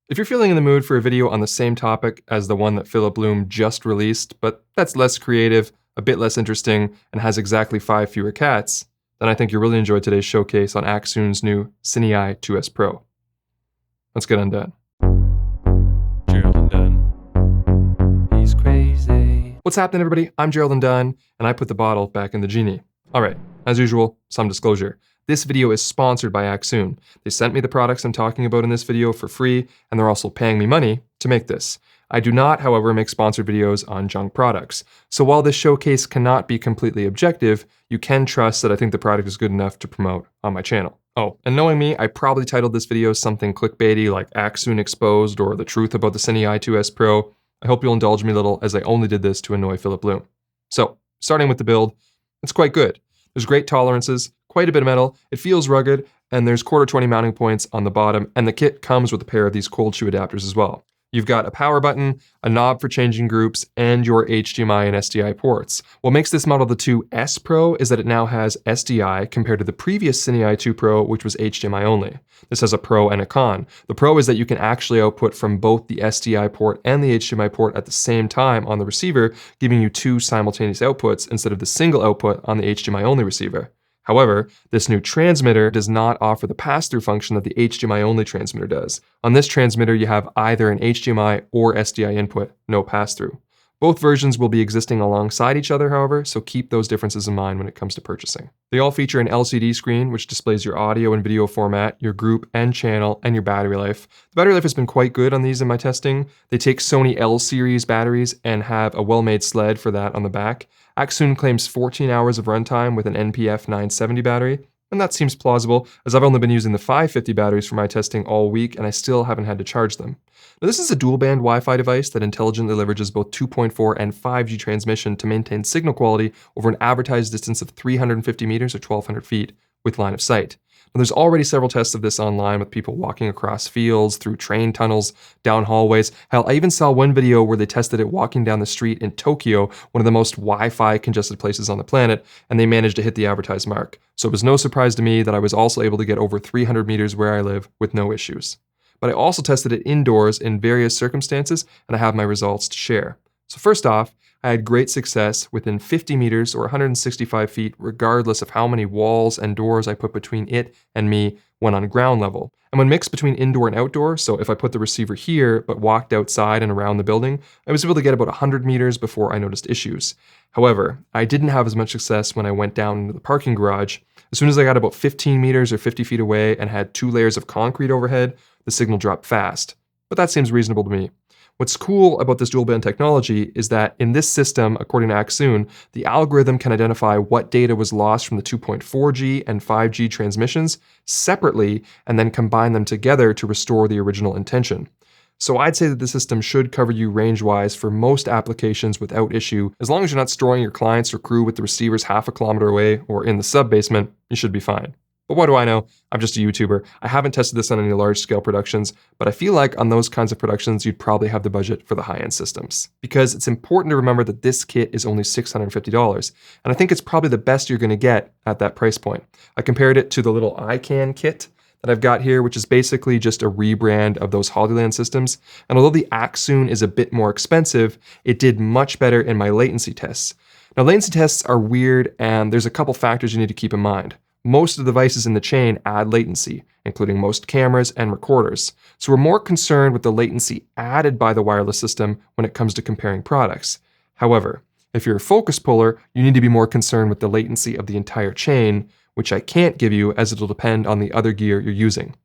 If you're feeling in the mood for a video on the same topic as the one that Philip Bloom just released, but that's less creative, a bit less interesting, and has exactly 5 fewer cats, then I think you'll really enjoy today's showcase on Accsoon's new CineEye 2S Pro. Let's get undone. Gerald Undone. He's crazy. What's happening, everybody? I'm Gerald Undone, and I put the bottle back in the genie. All right, as usual, some disclosure. This video is sponsored by Accsoon. They sent me the products I'm talking about in this video for free, and they're also paying me money to make this. I do not, however, make sponsored videos on junk products. So while this showcase cannot be completely objective, you can trust that I think the product is good enough to promote on my channel. Oh, and knowing me, I probably titled this video something clickbaity like Accsoon Exposed or The Truth About the CineEye 2S Pro. I hope you'll indulge me a little, as I only did this to annoy Philip Bloom. So, starting with the build, it's quite good. There's great tolerances, quite a bit of metal, it feels rugged, and there's ⅛ mounting points on the bottom, and the kit comes with a pair of these cold shoe adapters as well. You've got a power button, a knob for changing groups, and your HDMI and SDI ports. What makes this model the 2S Pro is that it now has SDI compared to the previous CineEye 2 Pro, which was HDMI only. This has a pro and a con. The pro is that you can actually output from both the SDI port and the HDMI port at the same time on the receiver, giving you 2 simultaneous outputs instead of the single output on the HDMI only receiver. However, this new transmitter does not offer the pass-through function that the HDMI-only transmitter does. On this transmitter, you have either an HDMI or SDI input, no pass-through. Both versions will be existing alongside each other, however, so keep those differences in mind when it comes to purchasing. They all feature an LCD screen, which displays your audio and video format, your group and channel, and your battery life. The battery life has been quite good on these in my testing. They take Sony L-series batteries and have a well-made sled for that on the back. Accsoon claims 14 hours of runtime with an NPF 970 battery, and that seems plausible, as I've only been using the 550 batteries for my testing all week, and I still haven't had to charge them. Now, this is a dual-band Wi-Fi device that intelligently leverages both 2.4 and 5G transmission to maintain signal quality over an advertised distance of 350 meters or 1,200 feet with line of sight. Now, there's already several tests of this online with people walking across fields, through train tunnels, down hallways. Hell, I even saw one video where they tested it walking down the street in Tokyo, one of the most Wi-Fi congested places on the planet, and they managed to hit the advertised mark. So it was no surprise to me that I was also able to get over 300 meters where I live with no issues. But I also tested it indoors in various circumstances, and I have my results to share. So first off, I had great success within 50 meters or 165 feet, regardless of how many walls and doors I put between it and me when on ground level. And when mixed between indoor and outdoor, so if I put the receiver here but walked outside and around the building, I was able to get about 100 meters before I noticed issues. However, I didn't have as much success when I went down into the parking garage. As soon as I got about 15 meters or 50 feet away and had 2 layers of concrete overhead, the signal dropped fast. But that seems reasonable to me. What's cool about this dual-band technology is that in this system, according to Accsoon, the algorithm can identify what data was lost from the 2.4G and 5G transmissions separately and then combine them together to restore the original intention. So I'd say that the system should cover you range-wise for most applications without issue. As long as you're not storing your clients or crew with the receivers half a kilometer away or in the sub-basement, you should be fine. But what do I know? I'm just a YouTuber. I haven't tested this on any large-scale productions, but I feel like on those kinds of productions, you'd probably have the budget for the high-end systems. Because it's important to remember that this kit is only $650, and I think it's probably the best you're going to get at that price point. I compared it to the little iCan kit that I've got here, which is basically just a rebrand of those Hollyland systems. And although the Accsoon is a bit more expensive, it did much better in my latency tests. Now, latency tests are weird, and there's a couple factors you need to keep in mind. Most of the devices in the chain add latency, including most cameras and recorders. So we're more concerned with the latency added by the wireless system when it comes to comparing products. However, if you're a focus puller, you need to be more concerned with the latency of the entire chain, which I can't give you as it'll depend on the other gear you're using.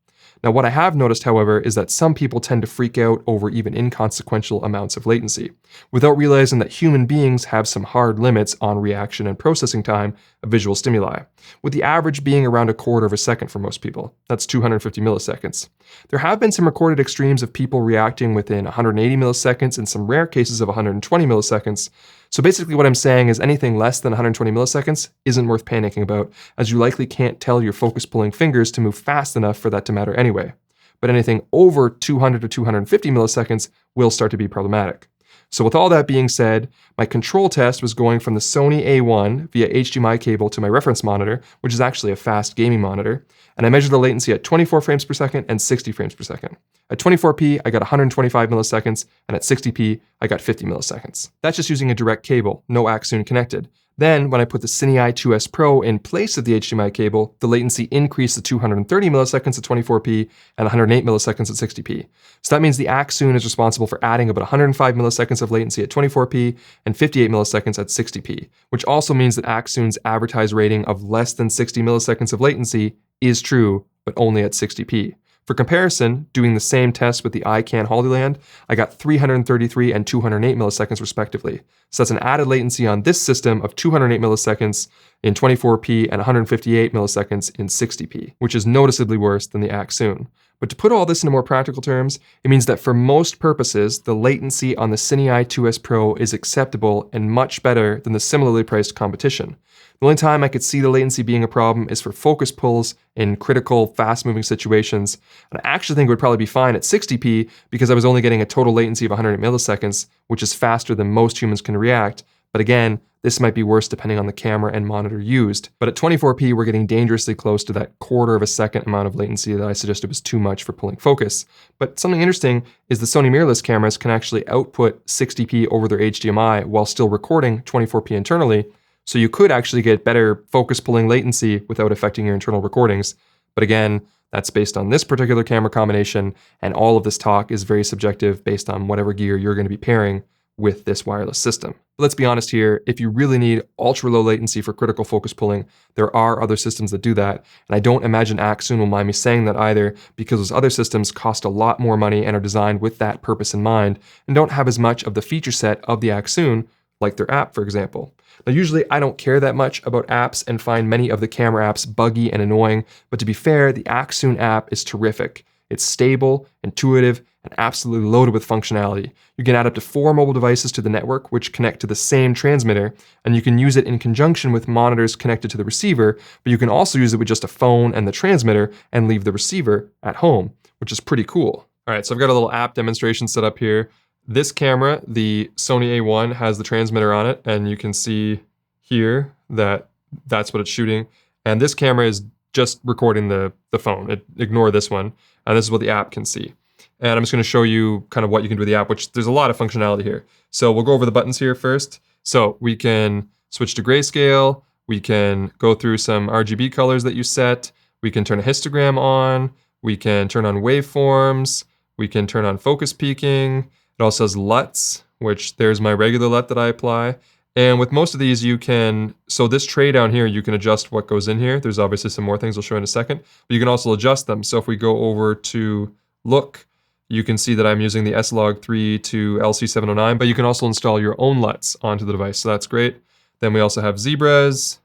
Now, what I have noticed, however, is that some people tend to freak out over even inconsequential amounts of latency, without realizing that human beings have some hard limits on reaction and processing time of visual stimuli, with the average being around 1/4 of a second for most people. That's 250 milliseconds. There have been some recorded extremes of people reacting within 180 milliseconds and some rare cases of 120 milliseconds. So basically what I'm saying is anything less than 120 milliseconds isn't worth panicking about, as you likely can't tell your focus pulling fingers to move fast enough for that to matter anyway. But anything over 200 to 250 milliseconds will start to be problematic. So with all that being said, my control test was going from the Sony A1 via HDMI cable to my reference monitor, which is actually a fast gaming monitor, and I measured the latency at 24 frames per second and 60 frames per second. At 24p, I got 125 milliseconds, and at 60p, I got 50 milliseconds. That's just using a direct cable, no Accsoon connected. Then, when I put the CineEye 2S Pro in place of the HDMI cable, the latency increased to 230 milliseconds at 24p and 108 milliseconds at 60p. So that means the Accsoon is responsible for adding about 105 milliseconds of latency at 24p and 58 milliseconds at 60p, which also means that Accsoon's advertised rating of less than 60 milliseconds of latency is true, but only at 60p. For comparison, doing the same test with the iCan Hollyland, I got 333 and 208 milliseconds respectively. So that's an added latency on this system of 208 milliseconds in 24p and 158 milliseconds in 60p, which is noticeably worse than the Accsoon. But to put all this into more practical terms, it means that for most purposes, the latency on the CineEye 2S Pro is acceptable and much better than the similarly priced competition. The only time I could see the latency being a problem is for focus pulls in critical, fast-moving situations, and I actually think it would probably be fine at 60p because I was only getting a total latency of 108 milliseconds, which is faster than most humans can react. But again, this might be worse depending on the camera and monitor used. But at 24p, we're getting dangerously close to that quarter of a second amount of latency that I suggested was too much for pulling focus. But something interesting is the Sony mirrorless cameras can actually output 60p over their HDMI while still recording 24p internally. So you could actually get better focus pulling latency without affecting your internal recordings. But again, that's based on this particular camera combination, and all of this talk is very subjective based on whatever gear you're going to be pairing with this wireless system. But let's be honest here, if you really need ultra low latency for critical focus pulling, there are other systems that do that, and I don't imagine Accsoon will mind me saying that either, because those other systems cost a lot more money and are designed with that purpose in mind, and don't have as much of the feature set of the Accsoon, like their app, for example. Now, usually I don't care that much about apps and find many of the camera apps buggy and annoying, but to be fair, the Accsoon app is terrific. It's stable, intuitive, and absolutely loaded with functionality. You can add up to 4 mobile devices to the network, which connect to the same transmitter, and you can use it in conjunction with monitors connected to the receiver, but you can also use it with just a phone and the transmitter and leave the receiver at home, which is pretty cool. All right, so I've got a little app demonstration set up here. This camera, the Sony A1, has the transmitter on it, and you can see here that that's what it's shooting. And this camera is just recording the phone. Ignore this one. And this is what the app can see. And I'm just going to show you kind of what you can do with the app, which there's a lot of functionality here. So we'll go over the buttons here first. So we can switch to grayscale. We can go through some RGB colors that you set. We can turn a histogram on. We can turn on waveforms. We can turn on focus peaking. It also has LUTs, which there's my regular LUT that I apply. And with most of these, you can, so this tray down here, you can adjust what goes in here. There's obviously some more things I'll show in a second, but you can also adjust them. So if we go over to look, you can see that I'm using the S-Log3 to LC709, but you can also install your own LUTs onto the device, so that's great. Then we also have zebras,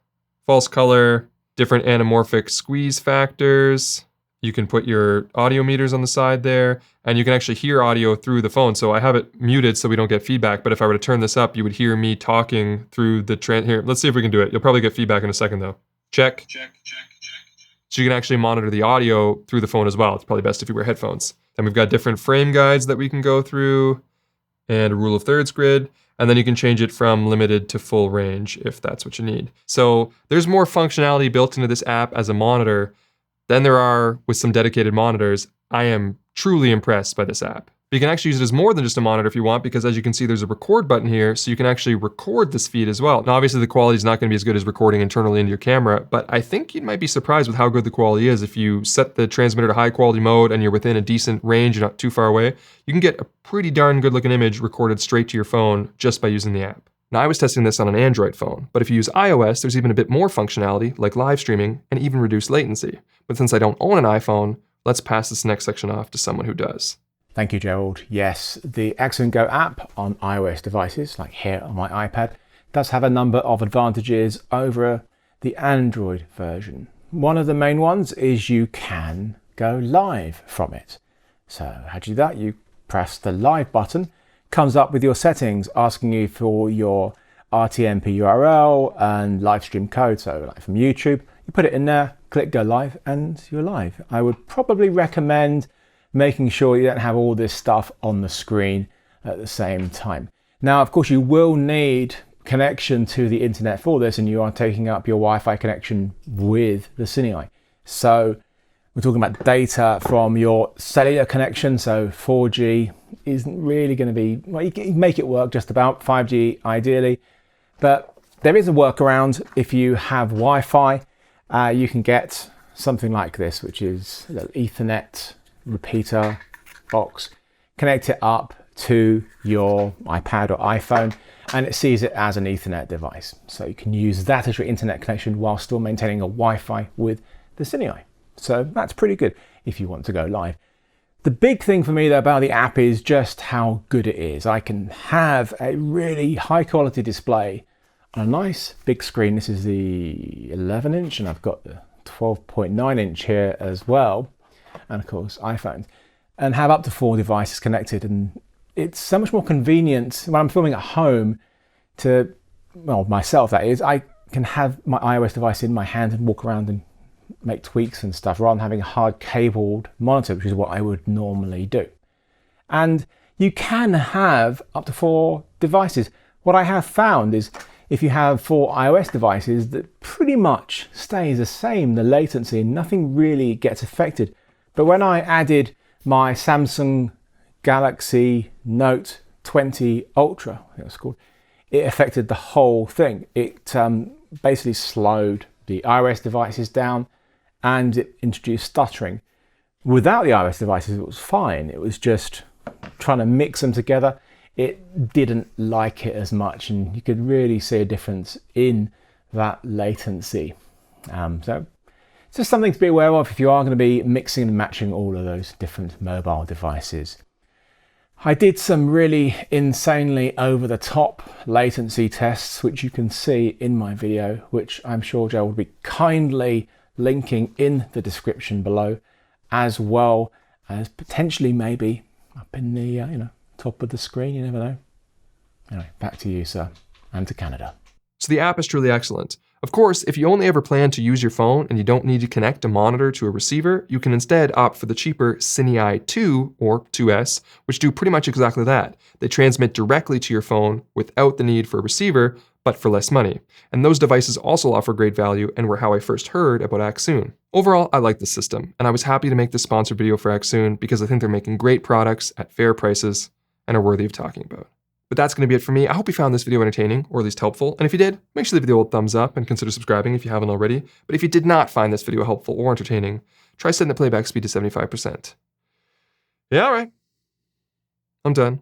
false color, different anamorphic squeeze factors. You can put your audio meters on the side there, and you can actually hear audio through the phone. So I have it muted so we don't get feedback, but if I were to turn this up, you would hear me talking through the here. Let's see if we can do it. You'll probably get feedback in a second though. Check. So you can actually monitor the audio through the phone as well. It's probably best if you wear headphones. Then we've got different frame guides that we can go through, and a rule of thirds grid. And then you can change it from limited to full range if that's what you need. So there's more functionality built into this app as a monitor than there are with some dedicated monitors. I am truly impressed by this app. But you can actually use it as more than just a monitor if you want, because as you can see, there's a record button here, so you can actually record this feed as well. Now, obviously the quality is not going to be as good as recording internally into your camera, but I think you might be surprised with how good the quality is. If you set the transmitter to high quality mode and you're within a decent range, you're not too far away, you can get a pretty darn good looking image recorded straight to your phone just by using the app. Now, I was testing this on an Android phone, but if you use iOS, there's even a bit more functionality, like live streaming and even reduced latency. But since I don't own an iPhone, let's pass this next section off to someone who does. Thank you, Gerald. Yes, the Accsoon Go app on iOS devices, like here on my iPad, does have a number of advantages over the Android version. One of the main ones is you can go live from it. So how do you do that? You press the live button, comes up with your settings, asking you for your RTMP URL and live stream code. So like from YouTube, you put it in there, click go live, and you're live. I would probably recommend making sure you don't have all this stuff on the screen at the same time. Now, of course, you will need connection to the internet for this, and you are taking up your Wi-Fi connection with the CineEye. So we're talking about data from your cellular connection. So 4G isn't really going to be, well, you can make it work just about, 5G ideally, but there is a workaround. If you have Wi-Fi, you can get something like this, which is an Ethernet repeater box. Connect it up to your iPad or iPhone, and it sees it as an Ethernet device. So you can use that as your internet connection while still maintaining a Wi-Fi with the CineEye. So that's pretty good if you want to go live. The big thing for me though about the app is just how good it is. I can have a really high quality display on a nice big screen. This is the 11-inch, and I've got the 12.9-inch here as well, and of course iPhones, and have up to 4 devices connected. And it's so much more convenient when I'm filming at home to, well, myself that is, I can have my iOS device in my hand and walk around and make tweaks and stuff rather than having a hard cabled monitor, which is what I would normally do. And you can have up to 4 devices. What I have found is if you have 4 iOS devices, that pretty much stays the same, the latency, and nothing really gets affected. But when I added my Samsung Galaxy Note 20 Ultra, I think it's called, it affected the whole thing. It basically slowed the iOS devices down, and it introduced stuttering. Without the iOS devices, it was fine. It was just trying to mix them together. It didn't like it as much, and you could really see a difference in that latency. So it's just something to be aware of if you are going to be mixing and matching all of those different mobile devices. I did some really insanely over-the-top latency tests, which you can see in my video, which I'm sure Joe will be kindly linking in the description below, as well as potentially maybe up in the top of the screen. You never know. Anyway, back to you, sir, and to Canada. So the app is truly excellent. Of course, if you only ever plan to use your phone and you don't need to connect a monitor to a receiver, you can instead opt for the cheaper CineEye 2 or 2S, which do pretty much exactly that. They transmit directly to your phone without the need for a receiver, but for less money. And those devices also offer great value and were how I first heard about Accsoon. Overall, I like the system, and I was happy to make this sponsored video for Accsoon because I think they're making great products at fair prices and are worthy of talking about. But that's going to be it for me. I hope you found this video entertaining, or at least helpful. And if you did, make sure to leave the old thumbs up and consider subscribing if you haven't already. But if you did not find this video helpful or entertaining, try setting the playback speed to 75%. Yeah, all right. I'm done.